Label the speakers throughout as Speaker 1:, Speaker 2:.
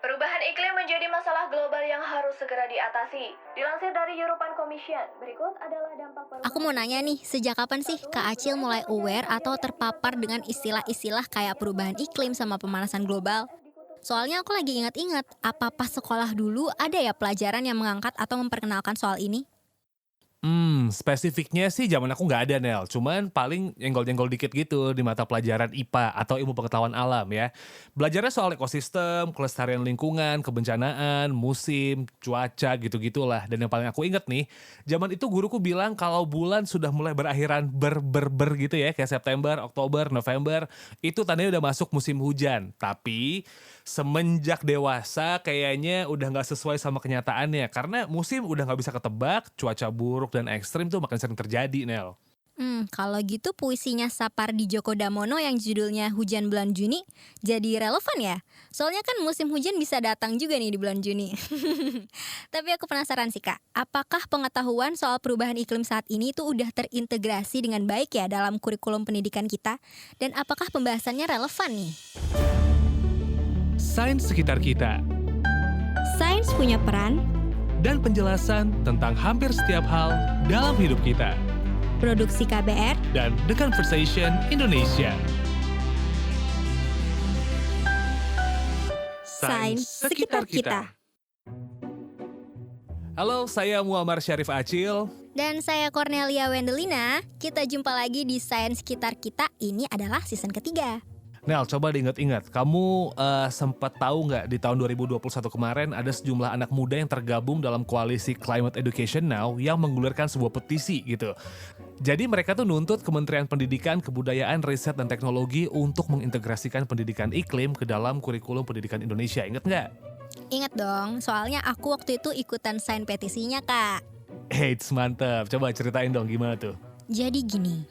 Speaker 1: Perubahan iklim menjadi masalah global yang harus segera diatasi. Dilansir dari European Commission, berikut adalah dampak
Speaker 2: Aku
Speaker 1: perubahan
Speaker 2: mau nanya
Speaker 1: iklim.
Speaker 2: nih, sejak kapan sih
Speaker 1: Satu,
Speaker 2: Kak Acil
Speaker 1: proyek
Speaker 2: mulai
Speaker 1: berkelanjutan
Speaker 2: aware atau
Speaker 1: terjadi akibat
Speaker 2: terpapar dengan
Speaker 1: perubahan
Speaker 2: istilah-istilah kayak perubahan iklim sama pemanasan global?
Speaker 1: es di kutub
Speaker 2: Soalnya aku lagi ingat-ingat, apa pas sekolah dulu ada ya pelajaran yang mengangkat atau memperkenalkan soal ini?
Speaker 3: Spesifiknya sih zaman aku nggak ada Nel, cuman paling nyenggol-nyenggol dikit gitu di mata pelajaran IPA atau ilmu pengetahuan alam ya. Belajarnya soal ekosistem, kelestarian lingkungan, kebencanaan, musim, cuaca gitu-gitulah. Dan yang paling aku inget nih, zaman itu guruku bilang kalau bulan sudah mulai berakhiran ber gitu ya, kayak September, Oktober, November, itu tandanya udah masuk musim hujan. Tapi semenjak dewasa kayaknya udah nggak sesuai sama kenyataannya karena musim udah nggak bisa ketebak, cuaca buruk dan ekstrim tuh makin sering terjadi, Nel.
Speaker 2: Kalau gitu puisinya Sapardi Djoko Damono yang judulnya Hujan Bulan Juni jadi relevan ya? Soalnya kan musim hujan bisa datang juga nih di bulan Juni. Tapi aku penasaran sih Kak, apakah pengetahuan soal perubahan iklim saat ini tuh udah terintegrasi dengan baik ya dalam kurikulum pendidikan kita? Dan apakah pembahasannya relevan nih?
Speaker 3: Sains sekitar kita
Speaker 2: Sains punya peran.
Speaker 3: dan penjelasan tentang hampir setiap hal dalam hidup kita
Speaker 2: Produksi KBR.
Speaker 3: dan The Conversation Indonesia.
Speaker 2: Sains sekitar kita.
Speaker 3: Halo, saya Muammar Syarif Acil.
Speaker 2: Dan saya Cornelia Wendelina. Kita jumpa lagi di Sains Sekitar Kita. Ini adalah season ketiga.
Speaker 3: Nel, coba diingat-ingat, kamu sempat tahu nggak di tahun 2021 kemarin ada sejumlah anak muda yang tergabung dalam koalisi Climate Education Now yang menggulirkan sebuah petisi gitu. Jadi mereka tuh nuntut Kementerian Pendidikan, Kebudayaan, Riset, dan Teknologi untuk mengintegrasikan pendidikan iklim ke dalam kurikulum pendidikan Indonesia. Ingat nggak?
Speaker 2: Ingat dong, soalnya aku waktu itu ikutan sign petisinya, Kak.
Speaker 3: Eits, mantap. Coba ceritain dong gimana tuh.
Speaker 2: Jadi gini,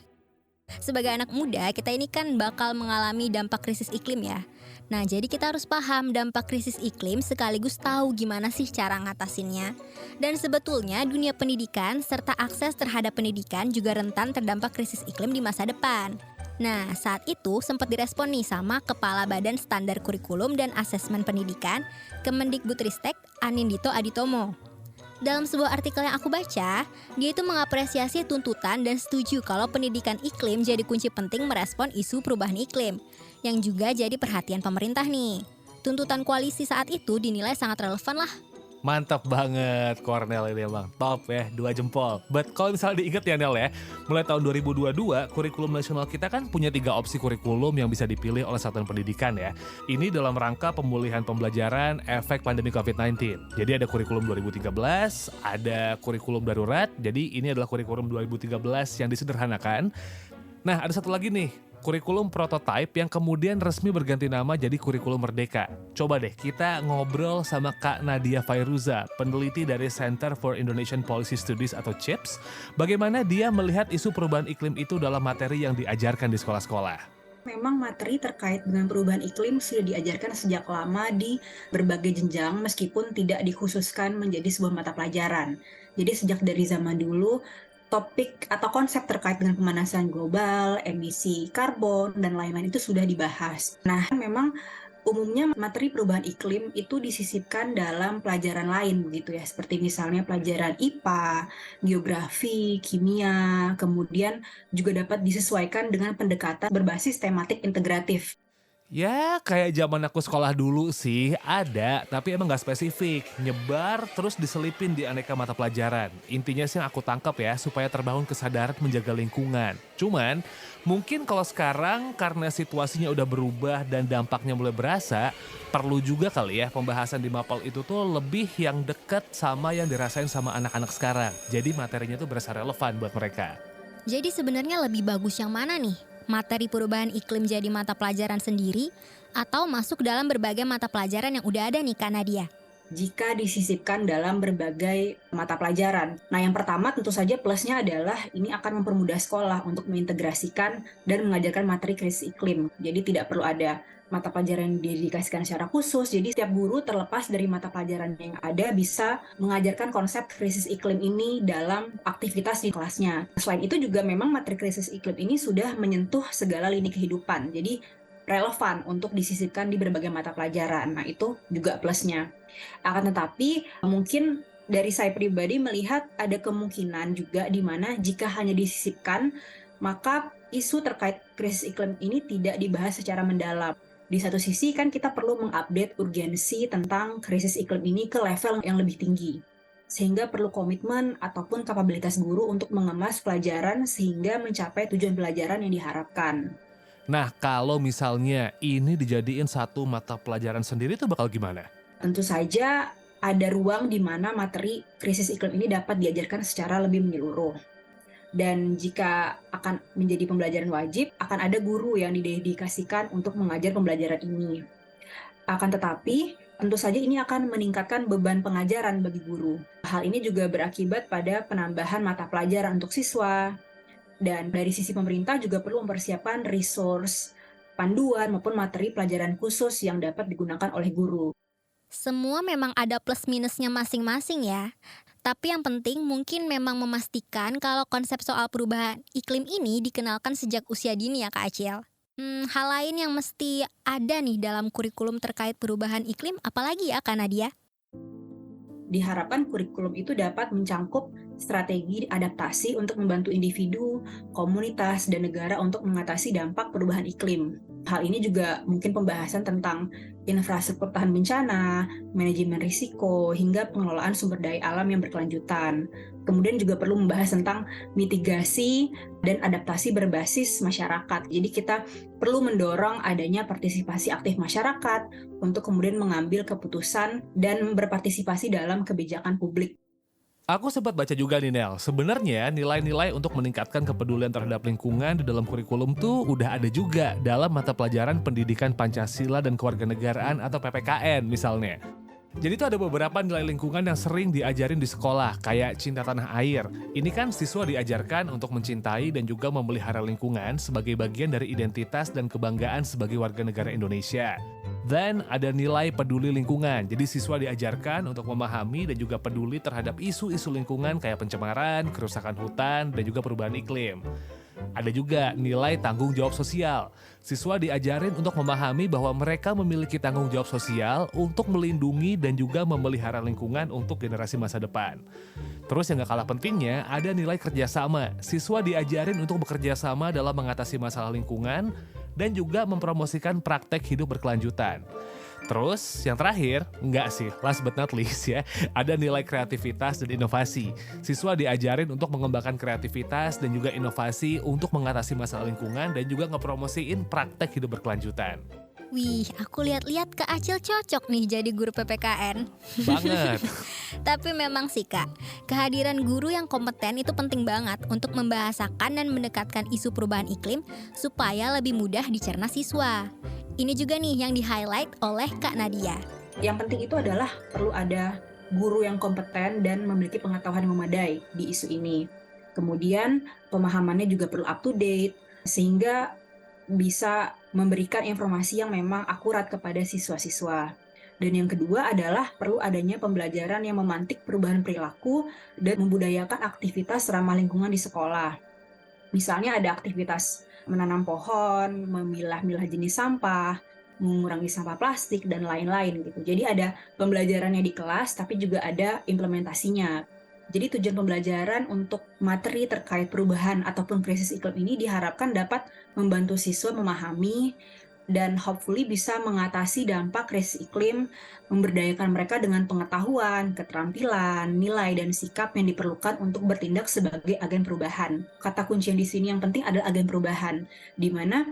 Speaker 2: sebagai anak muda, kita ini kan bakal mengalami dampak krisis iklim ya. Nah, jadi kita harus paham dampak krisis iklim sekaligus tahu gimana sih cara ngatasinnya. Dan sebetulnya dunia pendidikan serta akses terhadap pendidikan juga rentan terdampak krisis iklim di masa depan. Nah, saat itu sempat direspon nih sama Kepala Badan Standar Kurikulum dan Asesmen Pendidikan, Kemendikbudristek Anindito Aditomo. Dalam sebuah artikel yang aku baca, dia itu mengapresiasi tuntutan dan setuju kalau pendidikan iklim jadi kunci penting merespon isu perubahan iklim, yang juga jadi perhatian pemerintah nih. Tuntutan koalisi saat itu dinilai sangat relevan lah.
Speaker 3: Mantap banget, Cornel ini emang top ya, 2 jempol. But kalau misalnya diingat ya Nel ya, mulai tahun 2022 kurikulum nasional kita kan punya 3 opsi kurikulum yang bisa dipilih oleh satuan pendidikan ya. Ini dalam rangka pemulihan pembelajaran efek pandemi COVID-19. Jadi ada kurikulum 2013, ada kurikulum darurat, jadi ini adalah kurikulum 2013 yang disederhanakan. Nah, ada satu lagi nih, kurikulum prototype yang kemudian resmi berganti nama jadi kurikulum merdeka. Coba deh kita ngobrol sama Kak Nadia Fairuza, peneliti dari Center for Indonesian Policy Studies atau CIPS, bagaimana dia melihat isu perubahan iklim itu dalam materi yang diajarkan di sekolah-sekolah.
Speaker 4: Memang materi terkait dengan perubahan iklim sudah diajarkan sejak lama di berbagai jenjang meskipun tidak dikhususkan menjadi sebuah mata pelajaran. Jadi sejak dari zaman dulu, topik atau konsep terkait dengan pemanasan global, emisi karbon, dan lain-lain itu sudah dibahas. Nah, memang umumnya materi perubahan iklim itu disisipkan dalam pelajaran lain begitu ya, seperti misalnya pelajaran IPA, geografi, kimia, kemudian juga dapat disesuaikan dengan pendekatan berbasis tematik integratif.
Speaker 3: Ya, kayak zaman aku sekolah dulu sih, ada, tapi emang nggak spesifik. Nyebar, terus diselipin di aneka mata pelajaran. Intinya sih yang aku tangkap ya, supaya terbangun kesadaran menjaga lingkungan. Cuman, mungkin kalau sekarang karena situasinya udah berubah dan dampaknya mulai berasa, perlu juga kali ya pembahasan di Mapel itu tuh lebih yang deket sama yang dirasain sama anak-anak sekarang. Jadi materinya tuh berasa relevan buat mereka.
Speaker 2: Jadi sebenarnya lebih bagus yang mana nih? Materi perubahan iklim jadi mata pelajaran sendiri atau masuk dalam berbagai mata pelajaran yang udah ada nih Kak Nadia?
Speaker 4: Jika disisipkan dalam berbagai mata pelajaran. Nah, yang pertama tentu saja plusnya adalah ini akan mempermudah sekolah untuk mengintegrasikan dan mengajarkan materi krisis iklim. Jadi tidak perlu ada mata pelajaran yang didedikasikan secara khusus. Jadi setiap guru terlepas dari mata pelajaran yang ada bisa mengajarkan konsep krisis iklim ini dalam aktivitas di kelasnya. Selain itu juga memang materi krisis iklim ini sudah menyentuh segala lini kehidupan. Jadi relevan untuk disisipkan di berbagai mata pelajaran. Nah, itu juga plusnya. Akan tetapi mungkin dari saya pribadi melihat ada kemungkinan juga di mana jika hanya disisipkan, maka isu terkait krisis iklim ini tidak dibahas secara mendalam. Di satu sisi kan kita perlu mengupdate urgensi tentang krisis iklim ini ke level yang lebih tinggi. Sehingga perlu komitmen ataupun kapabilitas guru untuk mengemas pelajaran sehingga mencapai tujuan pelajaran yang diharapkan.
Speaker 3: Nah, kalau misalnya ini dijadiin satu mata pelajaran sendiri itu bakal gimana?
Speaker 4: Tentu saja ada ruang di mana materi krisis iklim ini dapat diajarkan secara lebih menyeluruh. Dan jika akan menjadi pembelajaran wajib, akan ada guru yang didedikasikan untuk mengajar pembelajaran ini. Akan tetapi, tentu saja ini akan meningkatkan beban pengajaran bagi guru. Hal ini juga berakibat pada penambahan mata pelajaran untuk siswa. Dan dari sisi pemerintah juga perlu mempersiapkan resource, panduan maupun materi pelajaran khusus yang dapat digunakan oleh guru.
Speaker 2: Semua memang ada plus minusnya masing-masing ya. Tapi yang penting mungkin memang memastikan kalau konsep soal perubahan iklim ini dikenalkan sejak usia dini ya Kak Acil. Hal lain yang mesti ada nih dalam kurikulum terkait perubahan iklim apalagi ya Kak Nadia?
Speaker 4: Diharapkan kurikulum itu dapat mencangkup strategi adaptasi untuk membantu individu, komunitas, dan negara untuk mengatasi dampak perubahan iklim. Hal ini juga mungkin pembahasan tentang infrastruktur tahan bencana, manajemen risiko, hingga pengelolaan sumber daya alam yang berkelanjutan. Kemudian juga perlu membahas tentang mitigasi dan adaptasi berbasis masyarakat. Jadi kita perlu mendorong adanya partisipasi aktif masyarakat untuk kemudian mengambil keputusan dan berpartisipasi dalam kebijakan publik.
Speaker 3: Aku sempat baca juga nih Nel, sebenarnya nilai-nilai untuk meningkatkan kepedulian terhadap lingkungan di dalam kurikulum tuh udah ada juga dalam mata pelajaran pendidikan Pancasila dan Kewarganegaraan atau PPKN misalnya. Jadi tuh ada beberapa nilai lingkungan yang sering diajarin di sekolah, kayak cinta tanah air. Ini kan siswa diajarkan untuk mencintai dan juga memelihara lingkungan sebagai bagian dari identitas dan kebanggaan sebagai warga negara Indonesia. Dan ada nilai peduli lingkungan, jadi siswa diajarkan untuk memahami dan juga peduli terhadap isu-isu lingkungan kayak pencemaran, kerusakan hutan, dan juga perubahan iklim. Ada juga nilai tanggung jawab sosial. Siswa diajarin untuk memahami bahwa mereka memiliki tanggung jawab sosial untuk melindungi dan juga memelihara lingkungan untuk generasi masa depan. Terus yang gak kalah pentingnya, ada nilai kerjasama. Siswa diajarin untuk bekerja sama dalam mengatasi masalah lingkungan dan juga mempromosikan praktek hidup berkelanjutan. Terus yang terakhir, enggak sih, last but not least ya, ada nilai kreativitas dan inovasi. Siswa diajarin untuk mengembangkan kreativitas dan juga inovasi untuk mengatasi masalah lingkungan dan juga ngepromosiin praktek hidup berkelanjutan.
Speaker 2: Wih, aku lihat-lihat Kak Acil cocok nih jadi guru PPKN.
Speaker 3: Banget.
Speaker 2: Tapi memang sih Kak, kehadiran guru yang kompeten itu penting banget untuk membahasakan dan mendekatkan isu perubahan iklim supaya lebih mudah dicerna siswa. Ini juga nih yang di-highlight oleh Kak Nadia.
Speaker 4: Yang penting itu adalah perlu ada guru yang kompeten dan memiliki pengetahuan yang memadai di isu ini. Kemudian pemahamannya juga perlu up to date sehingga bisa memberikan informasi yang memang akurat kepada siswa-siswa. Dan yang kedua adalah perlu adanya pembelajaran yang memantik perubahan perilaku dan membudayakan aktivitas ramah lingkungan di sekolah. Misalnya ada aktivitas menanam pohon, memilah-milah jenis sampah, mengurangi sampah plastik, dan lain-lain gitu. Jadi ada pembelajarannya di kelas, tapi juga ada implementasinya. Jadi tujuan pembelajaran untuk materi terkait perubahan ataupun krisis iklim ini diharapkan dapat membantu siswa memahami dan hopefully bisa mengatasi dampak krisis iklim, memberdayakan mereka dengan pengetahuan, keterampilan, nilai, dan sikap yang diperlukan untuk bertindak sebagai agen perubahan. Kata kunci yang di sini yang penting adalah agen perubahan, di mana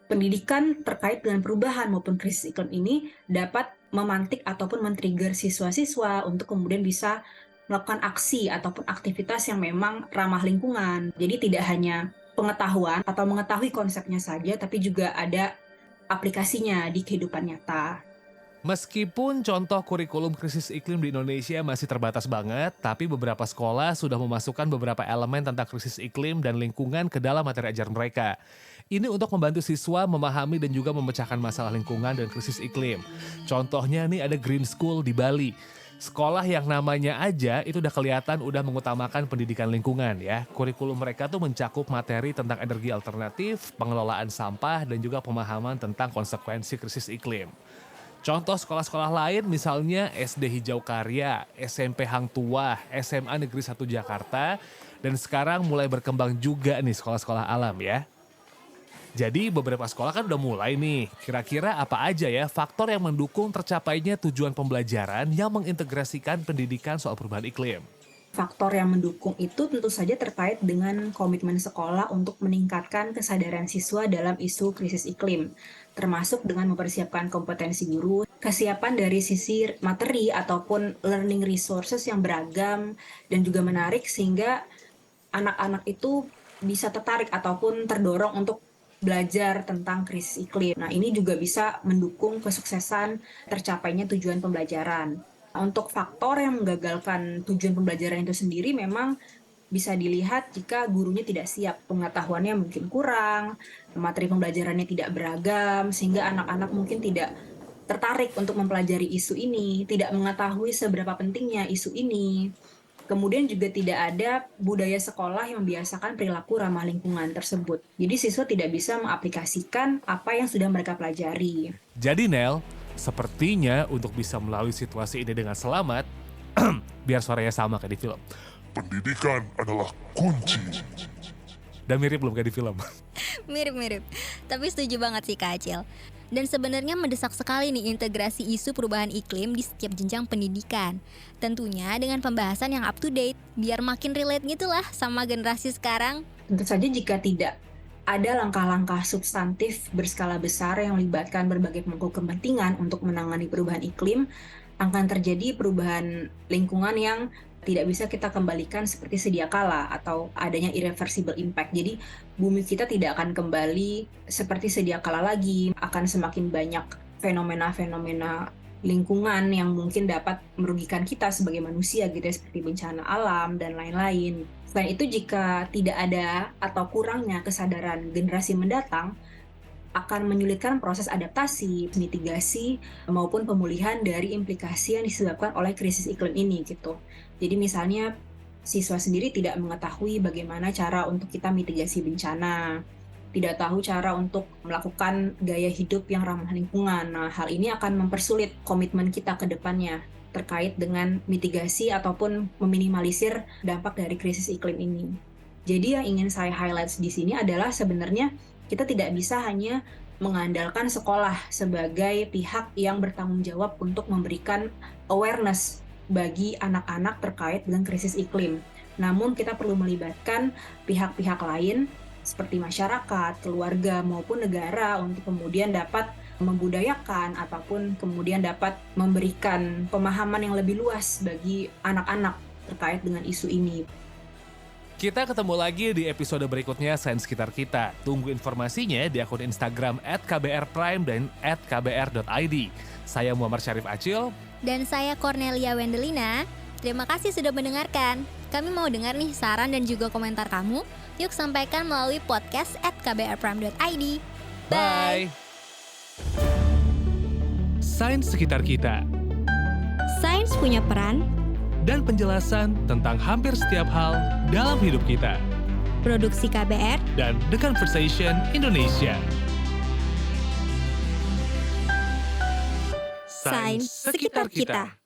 Speaker 4: pendidikan terkait dengan perubahan maupun krisis iklim ini dapat memantik ataupun men-trigger siswa-siswa untuk kemudian bisa melakukan aksi ataupun aktivitas yang memang ramah lingkungan. Jadi tidak hanya pengetahuan atau mengetahui konsepnya saja, tapi juga ada aplikasinya di kehidupan nyata.
Speaker 3: Meskipun contoh kurikulum krisis iklim di Indonesia masih terbatas banget, tapi beberapa sekolah sudah memasukkan beberapa elemen tentang krisis iklim dan lingkungan ke dalam materi ajar mereka. Ini untuk membantu siswa memahami dan juga memecahkan masalah lingkungan dan krisis iklim. Contohnya nih ada Green School di Bali. Sekolah yang namanya aja itu udah kelihatan udah mengutamakan pendidikan lingkungan ya. Kurikulum mereka tuh mencakup materi tentang energi alternatif, pengelolaan sampah, dan juga pemahaman tentang konsekuensi krisis iklim. Contoh sekolah-sekolah lain misalnya SD Hijau Karya, SMP Hang Tuah, SMA Negeri 1 Jakarta, dan sekarang mulai berkembang juga nih sekolah-sekolah alam ya. Jadi beberapa sekolah kan udah mulai nih, kira-kira apa aja ya faktor yang mendukung tercapainya tujuan pembelajaran yang mengintegrasikan pendidikan soal perubahan iklim?
Speaker 4: Faktor yang mendukung itu tentu saja terkait dengan komitmen sekolah untuk meningkatkan kesadaran siswa dalam isu krisis iklim, termasuk dengan mempersiapkan kompetensi guru, kesiapan dari sisi materi ataupun learning resources yang beragam dan juga menarik sehingga anak-anak itu bisa tertarik ataupun terdorong untuk belajar tentang krisis iklim. Nah, ini juga bisa mendukung kesuksesan tercapainya tujuan pembelajaran. Untuk faktor yang menggagalkan tujuan pembelajaran itu sendiri memang bisa dilihat jika gurunya tidak siap, pengetahuannya mungkin kurang, materi pembelajarannya tidak beragam, sehingga anak-anak mungkin tidak tertarik untuk mempelajari isu ini, tidak mengetahui seberapa pentingnya isu ini. Kemudian juga tidak ada budaya sekolah yang membiasakan perilaku ramah lingkungan tersebut. Jadi siswa tidak bisa mengaplikasikan apa yang sudah mereka pelajari.
Speaker 3: Jadi Nel, sepertinya untuk bisa melalui situasi ini dengan selamat, biar suaranya sama kayak di film.
Speaker 5: Pendidikan adalah kunci.
Speaker 3: Dan mirip belum kayak di film?
Speaker 2: Mirip-mirip, tapi setuju banget sih Kak Acil. Dan sebenarnya mendesak sekali nih integrasi isu perubahan iklim di setiap jenjang pendidikan. Tentunya dengan pembahasan yang up to date, biar makin relate gitulah sama generasi sekarang.
Speaker 4: Tentu saja jika tidak ada langkah-langkah substantif berskala besar yang melibatkan berbagai pemangku kepentingan untuk menangani perubahan iklim, akan terjadi perubahan lingkungan yang tidak bisa kita kembalikan seperti sedia kala atau adanya irreversible impact. Jadi bumi kita tidak akan kembali seperti sedia kala lagi, akan semakin banyak fenomena-fenomena lingkungan yang mungkin dapat merugikan kita sebagai manusia gitu ya, seperti bencana alam dan lain-lain. Selain itu, jika tidak ada atau kurangnya kesadaran generasi mendatang, akan menyulitkan proses adaptasi, mitigasi, maupun pemulihan dari implikasi yang disebabkan oleh krisis iklim ini gitu. Jadi misalnya siswa sendiri tidak mengetahui bagaimana cara untuk kita mitigasi bencana, tidak tahu cara untuk melakukan gaya hidup yang ramah lingkungan. Nah, hal ini akan mempersulit komitmen kita ke depannya terkait dengan mitigasi ataupun meminimalisir dampak dari krisis iklim ini. Jadi yang ingin saya highlight di sini adalah sebenarnya kita tidak bisa hanya mengandalkan sekolah sebagai pihak yang bertanggung jawab untuk memberikan awareness bagi anak-anak terkait dengan krisis iklim. Namun kita perlu melibatkan pihak-pihak lain seperti masyarakat, keluarga, maupun negara untuk kemudian dapat membudayakan ataupun kemudian dapat memberikan pemahaman yang lebih luas bagi anak-anak terkait dengan isu ini.
Speaker 3: Kita ketemu lagi di episode berikutnya Sains Sekitar Kita. Tunggu informasinya di akun Instagram @kbrprime dan @kbr.id. Saya Muhammad Syarif Acil.
Speaker 2: Dan saya Cornelia Wendelina. Terima kasih sudah mendengarkan. Kami mau dengar nih saran dan juga komentar kamu. Yuk sampaikan melalui podcast @kbrprime.id.
Speaker 3: Bye! Sains Sekitar Kita.
Speaker 2: Sains punya peran
Speaker 3: Dan penjelasan tentang hampir setiap hal dalam hidup kita.
Speaker 2: produksi KBR
Speaker 3: Dan The Conversation Indonesia.
Speaker 2: Sains Sekitar Kita.